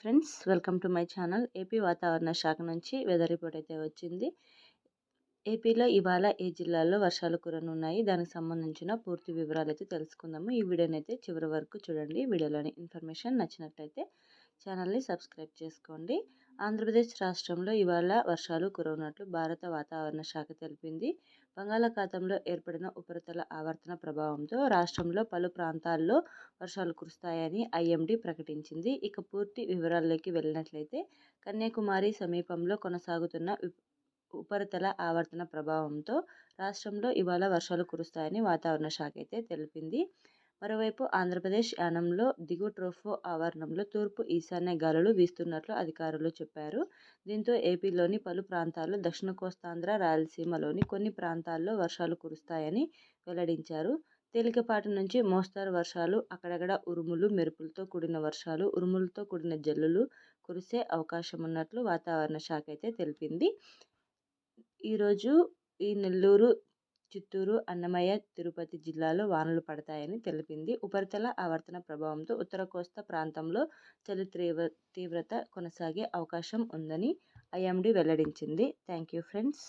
Friends, welcome to my channel. AP వాతావరణ శాఖ నుంచి వెదర్ రిపోర్ట్ అయితే వచ్చింది. ఏపీలో ఇవాళ ఏ జిల్లాల్లో వర్షాలు కురనున్నాయి, దానికి సంబంధించిన పూర్తి వివరాలు అయితే తెలుసుకుందాము. ఈ వీడియోని అయితే చివరి వరకు చూడండి. వీడియోలోని ఇన్ఫర్మేషన్ నచ్చినట్లయితే ఛానల్ని సబ్స్క్రైబ్ చేసుకోండి. ఆంధ్రప్రదేశ్ రాష్ట్రంలో ఇవాళ వర్షాలు కురవనున్నట్లు భారత వాతావరణ శాఖ తెలిపింది. బంగాళాఖాతంలో ఏర్పడిన ఉపరితల ఆవర్తన ప్రభావంతో రాష్ట్రంలో పలు ప్రాంతాల్లో వర్షాలు కురుస్తాయని ఐఎండీ ప్రకటించింది. ఇక పూర్తి వివరాల్లోకి వెళ్ళినట్లయితే కన్యాకుమారి సమీపంలో కొనసాగుతున్న ఉపరితల ఆవర్తన ప్రభావంతో రాష్ట్రంలో ఇవాళ వర్షాలు కురుస్తాయని వాతావరణ శాఖ అయితే తెలిపింది. మరోవైపు ఆంధ్రప్రదేశ్ యానంలో దిగువ ట్రోఫో ఆవరణంలో తూర్పు ఈశాన్య గాలులు వీస్తున్నట్లు అధికారులు చెప్పారు. దీంతో ఏపీలోని పలు ప్రాంతాల్లో, దక్షిణ కోస్తాంధ్ర, రాయలసీమలోని కొన్ని ప్రాంతాల్లో వర్షాలు కురుస్తాయని వెల్లడించారు. తేలికపాటి నుంచి మోస్తరు వర్షాలు, అక్కడక్కడ ఉరుములు మెరుపులతో కూడిన వర్షాలు, ఉరుములతో కూడిన జల్లులు కురిసే అవకాశం ఉన్నట్లు వాతావరణ శాఖ అయితే తెలిపింది. ఈరోజు ఈ నెల్లూరు, చిత్తూరు, అన్నమయ్య, తిరుపతి జిల్లాలో వానలు పడతాయని తెలిపింది. ఉపరితల ఆవర్తన ప్రభావంతో ఉత్తర కోస్తా ప్రాంతంలో చలి తీవ్రత కొనసాగే అవకాశం ఉందని ఐఎండీ వెల్లడించింది. Thank you friends.